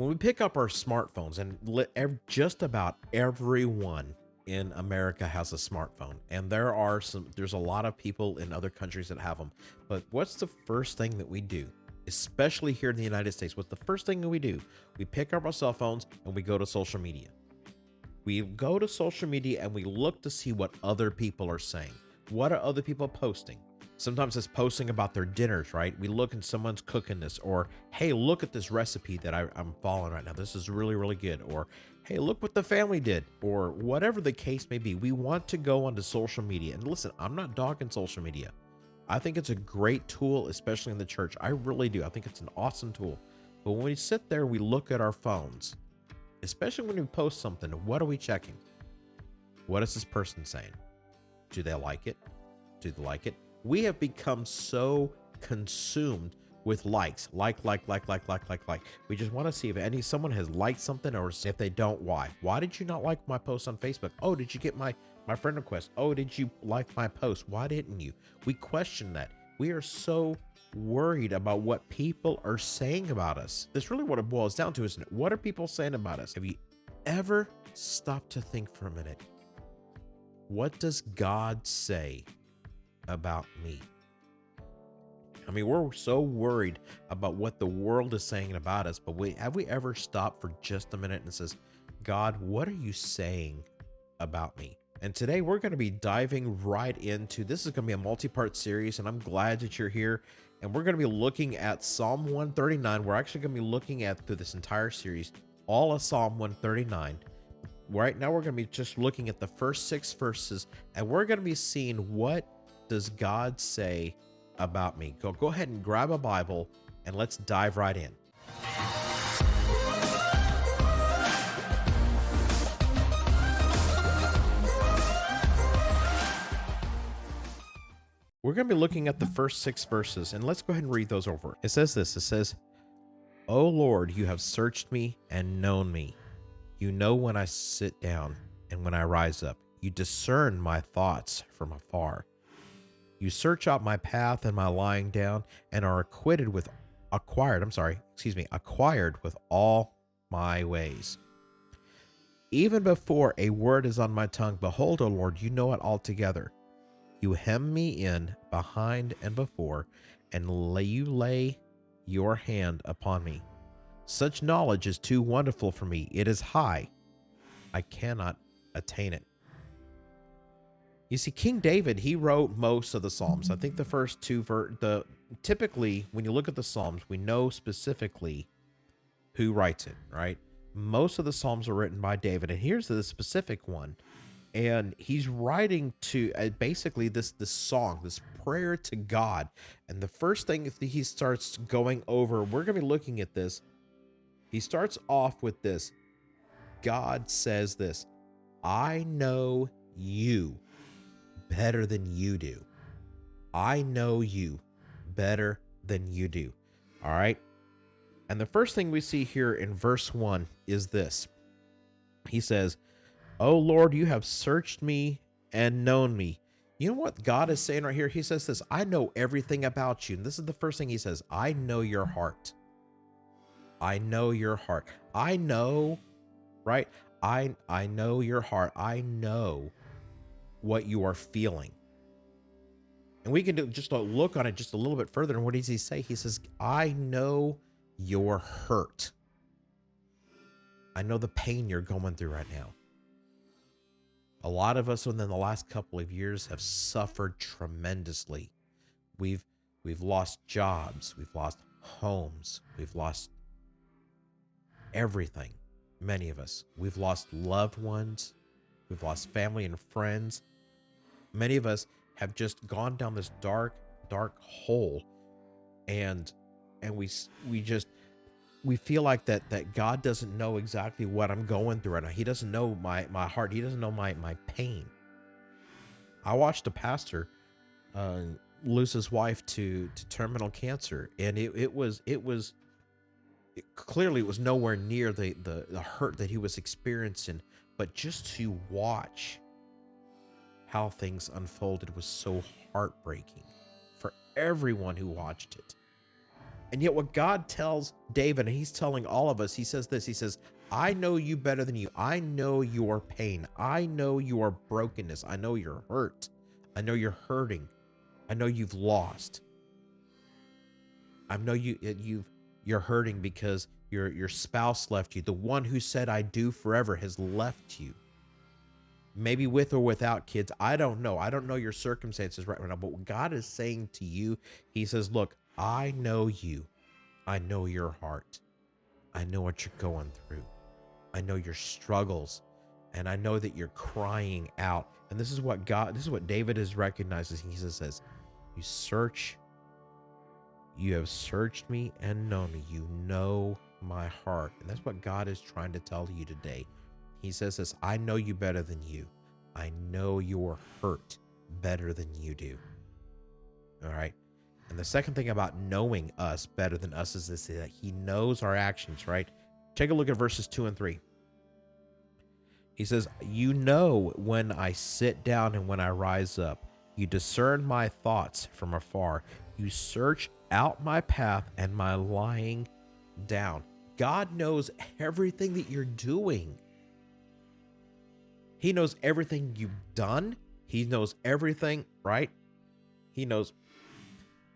When we pick up our smartphones, and just about everyone in America has a smartphone, and there's a lot of people in other countries that have them. But what's the first thing that we do, especially here in the United States? What's the first thing that we do? We pick up our cell phones and we go to social media. We go to social media and we look to see what other people are saying. What are other people posting? Sometimes it's posting about their dinners, right? We look and someone's cooking this, or hey, look at this recipe that I'm following right now. This is really, really good. Or hey, look what the family did, or whatever the case may be. We want to go onto social media. And listen, I'm not dogging social media. I think it's a great tool, especially in the church. I really do. I think it's an awesome tool. But when we sit there, we look at our phones, especially when we post something, what are we checking? What is this person saying? Do they like it? Do they like it? We have become so consumed with likes. Like. We just want to see if someone has liked something, or if they don't, why? Why did you not like my post on Facebook? Oh, did you get my friend request? Oh, did you like my post? Why didn't you? We question that. We are so worried about what people are saying about us. That's really what it boils down to, isn't it? What are people saying about us? Have you ever stopped to think for a minute? What does God say about me? I mean, we're so worried about what the world is saying about us, but have we ever stopped for just a minute and says, God, what are you saying about me? And today we're going to be diving right into, this is going to be a multi-part series, and I'm glad that you're here. And we're going to be looking at Psalm 139. We're actually going to be looking at, through this entire series, all of Psalm 139. Right now we're going to be just looking at the first 6 verses, and we're going to be seeing, what does God say about me? Go ahead and grab a Bible and let's dive right in. We're going to be looking at the first 6 verses, and let's go ahead and read those over. It says this. It says, "O Lord, you have searched me and known me. You know when I sit down and when I rise up. You discern my thoughts from afar. You search out my path and my lying down, and are acquired with all my ways. Even before a word is on my tongue, behold, O Lord, you know it altogether. You hem me in behind and before, and you lay your hand upon me. Such knowledge is too wonderful for me. It is high. I cannot attain it." You see, King David, he wrote most of the Psalms. I think the first 2 typically when you look at the Psalms, we know specifically who writes it, right? Most of the Psalms are written by David, and here's the specific one. And he's writing to basically this song, this prayer to God. And the first thing that he starts going over, we're going to be looking at this. He starts off with this. God says this, "I know you better than you do. I know you better than you do." All right. And the first thing we see here in verse 1 is this. He says, "O Lord, you have searched me and known me." You know what God is saying right here? He says this, "I know everything about you." And this is the first thing he says, "I know your heart. I know your heart." I know, right? I know your heart. I know what you are feeling. And we can do just a look on it just a little bit further. And what does he say? He says, "I know your hurt. I know the pain you're going through right now." A lot of us within the last couple of years have suffered tremendously. We've lost jobs, we've lost homes, we've lost everything. Many of us, we've lost loved ones, we've lost family and friends. Many of us have just gone down this dark hole, and we feel like that God doesn't know exactly what I'm going through right now. He doesn't know my heart. He doesn't know my pain. I watched a pastor lose his wife to terminal cancer, and clearly it was nowhere near the hurt that he was experiencing, but just to watch how things unfolded was so heartbreaking for everyone who watched it. And yet what God tells David, and he's telling all of us, he says this, he says, I know you better than you. I know your pain. I know your brokenness. I know you're hurt. I know you're hurting. I know you've lost. I know you're hurting because your spouse left you. The one who said I do forever has left you. Maybe with or without kids. I don't know. I don't know your circumstances right now. But what God is saying to you, he says, look, I know you. I know your heart. I know what you're going through. I know your struggles. And I know that you're crying out. And this is what David is recognizing. He says, you have searched me and known me. You know my heart. And that's what God is trying to tell you today. He says this, I know you better than you. I know your hurt better than you do. All right. And the second thing about knowing us better than us is this, that he knows our actions, right? Take a look at verses 2 and 3. He says, you know when I sit down and when I rise up. You discern my thoughts from afar. You search out my path and my lying down. God knows everything that you're doing. He knows everything you've done. He knows everything, right?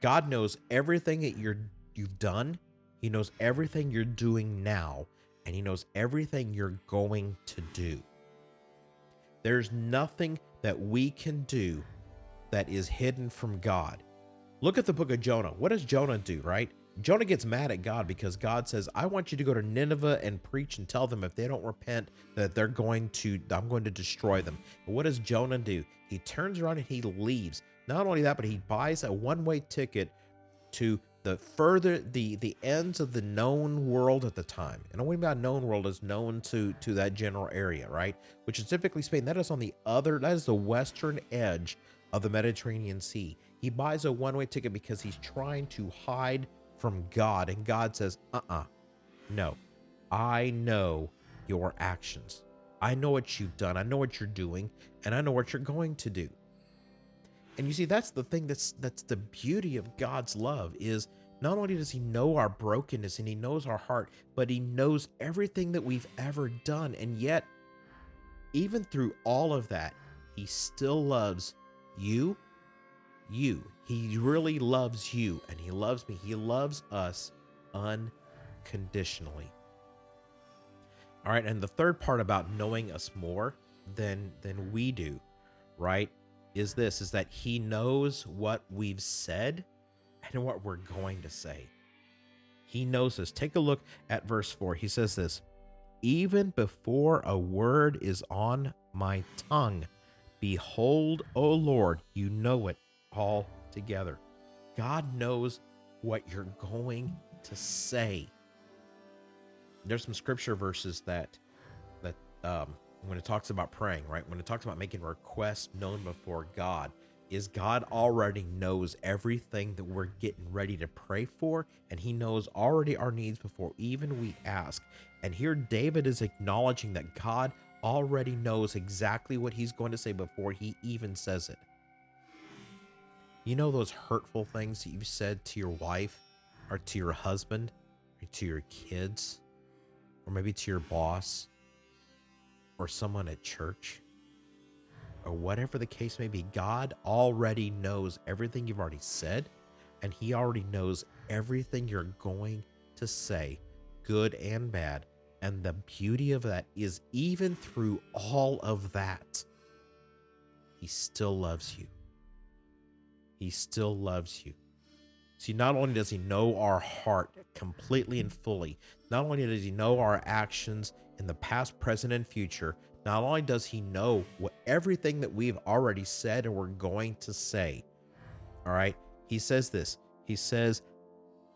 God knows everything that you've done. He knows everything you're doing now, and he knows everything you're going to do. There's nothing that we can do that is hidden from God. Look at the book of Jonah. What does Jonah do, right? Jonah gets mad at God because God says, I want you to go to Nineveh and preach and tell them if they don't repent that I'm going to destroy them. But what does Jonah do? He turns around and he leaves. Not only that, but he buys a one-way ticket to the ends of the known world at the time. And what I mean by known world is known to that general area, right? Which is typically Spain. That is the western edge of the Mediterranean Sea. He buys a one-way ticket because he's trying to hide from God. And God says, no, I know your actions. I know what you've done. I know what you're doing, and I know what you're going to do. And you see, that's the thing that's the beauty of God's love is not only does he know our brokenness and he knows our heart, but he knows everything that we've ever done. And yet, even through all of that, he still loves you. He really loves you, and he loves me. He loves us unconditionally. All right, and the third part about knowing us more than we do, right, is that he knows what we've said and what we're going to say. He knows this. Take a look at verse 4. He says this, even before a word is on my tongue, behold, O Lord, you know it all together. God knows what you're going to say. There's some scripture verses that when it talks about praying, right? When it talks about making requests known before God, is God already knows everything that we're getting ready to pray for, and he knows already our needs before even we ask. And here David is acknowledging that God already knows exactly what he's going to say before he even says it. You know those hurtful things that you've said to your wife or to your husband or to your kids or maybe to your boss or someone at church or whatever the case may be? God already knows everything you've already said, and he already knows everything you're going to say, good and bad. And the beauty of that is even through all of that, he still loves you. He still loves you. See, not only does he know our heart completely and fully, not only does he know our actions in the past, present, and future, not only does he know everything that we've already said and we're going to say, all right, he says this. He says,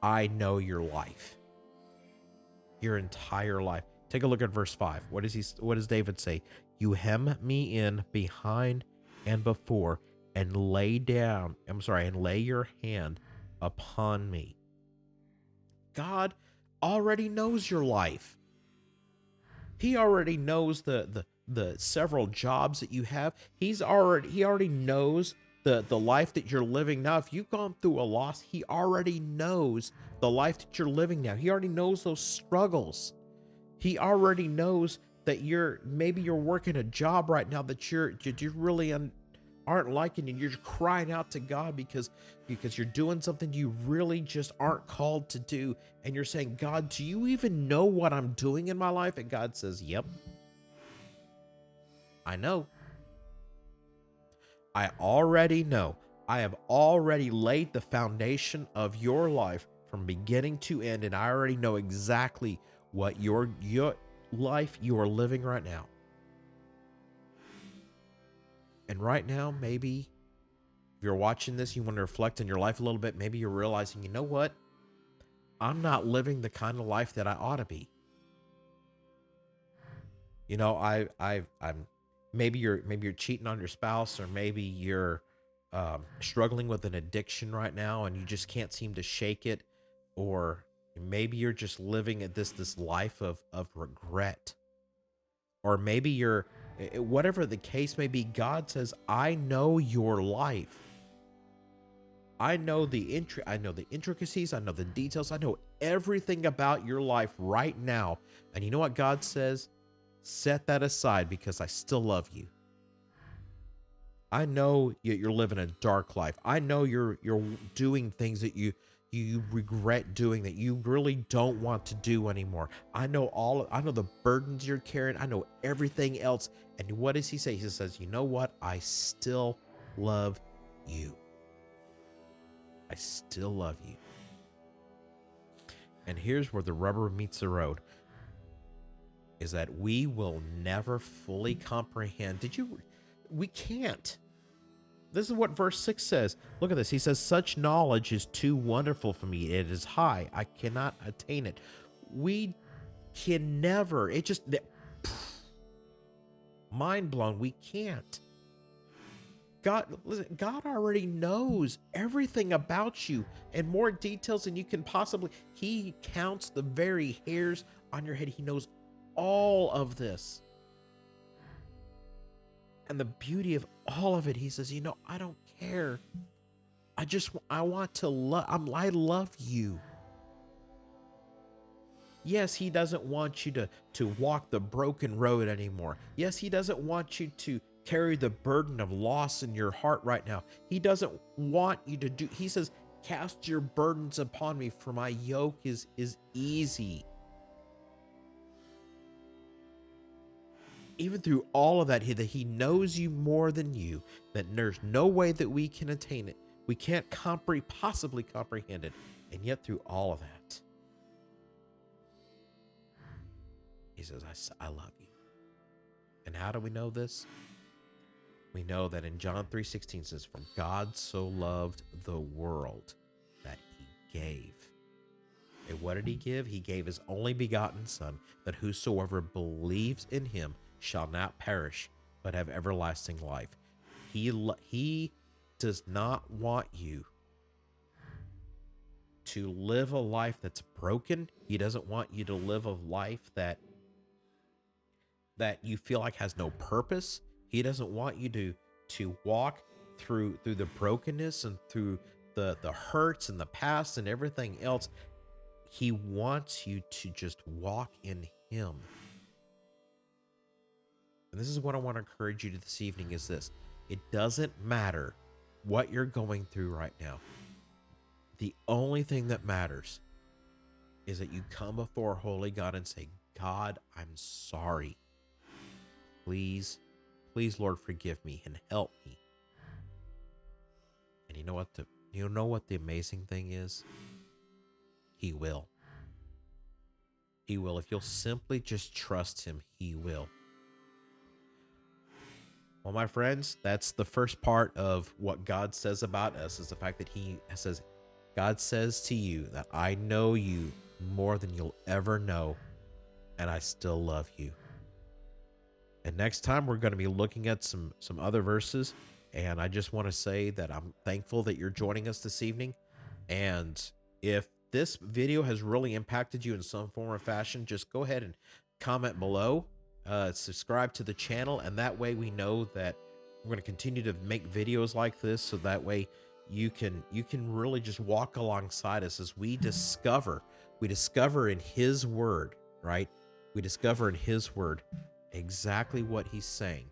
I know your life, your entire life. Take a look at verse 5. What does David say? You hem me in behind and before, and lay your hand upon me. God already knows your life. He already knows the several jobs that you have. He already knows the life that you're living now, if you've gone through a loss, he already knows the life that you're living now. He already knows those struggles. He already knows that maybe you're working a job right now that you really aren't liking, and you're crying out to God because you're doing something you really just aren't called to do. And you're saying, God, do you even know what I'm doing in my life? And God says, yep, I know. I already know. I have already laid the foundation of your life from beginning to end, and I already know exactly what your life you are living right now. And right now, maybe if you're watching this, you want to reflect on your life a little bit. Maybe you're realizing, you know what? I'm not living the kind of life that I ought to be. You know, I'm maybe you're cheating on your spouse, or maybe you're struggling with an addiction right now and you just can't seem to shake it, or maybe you're just living at this life of regret, or maybe you're, whatever the case may be. God says, I know your life. I know the intricacies, I know the details, I know everything about your life right now. And you know what God says? Set that aside, because I still love you. I know you're living a dark life. I know you're doing things that you regret doing, that you really don't want to do anymore. I know the burdens you're carrying. I know everything else. And what does he say? He says, you know what? I still love you. I still love you. And here's where the rubber meets the road, is that we will never fully comprehend. We can't. This is what verse 6 says. Look at this. He says, such knowledge is too wonderful for me. It is high. I cannot attain it. We can never. It just, mind blown. We can't. Listen, God already knows everything about you and more details than you can possibly. He counts the very hairs on your head. He knows all of this. And the beauty of all of it, he says, you know, I don't care. I want to love. I love you. Yes, he doesn't want you to walk the broken road anymore. Yes, he doesn't want you to carry the burden of loss in your heart right now. He doesn't want you to do. He says, cast your burdens upon me, for my yoke is easy. Even through all of that, he knows you more than you, that there's no way that we can attain it. We can't possibly comprehend it. And yet through all of that, he says, I love you. And how do we know this? We know that in John 3:16 says, for God so loved the world that he gave. And what did he give? He gave his only begotten Son, that whosoever believes in him shall not perish, but have everlasting life. He does not want you to live a life that's broken. He doesn't want you to live a life that you feel like has no purpose. He doesn't want you to walk through the brokenness and through the hurts and the past and everything else. He wants you to just walk in him. And this is what I want to encourage you to this evening, is this. It doesn't matter what you're going through right now. The only thing that matters is that you come before holy God and say, God, I'm sorry. Please, Lord, forgive me and help me. And you know what the amazing thing is? He will. He will. If you'll simply just trust him, he will. Well, my friends, that's the first part of what God says about us, is the fact that God says to you that I know you more than you'll ever know, and I still love you. And next time we're going to be looking at some other verses, and I just want to say that I'm thankful that you're joining us this evening. And if this video has really impacted you in some form or fashion, just go ahead and comment below. Subscribe to the channel, and that way we know that We're going to continue to make videos like this so that way you can really just walk alongside us as we discover in his word, right? We discover in his word exactly what he's saying,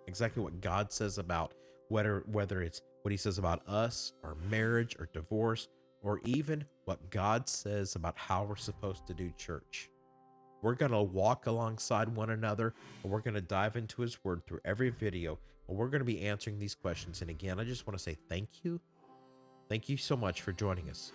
exactly what God says about whether it's what he says about us or marriage or divorce, or even what God says about how we're supposed to do church. We're going to walk alongside one another, and we're going to dive into his word through every video, and we're going to be answering these questions. And again, I just want to say thank you. Thank you so much for joining us.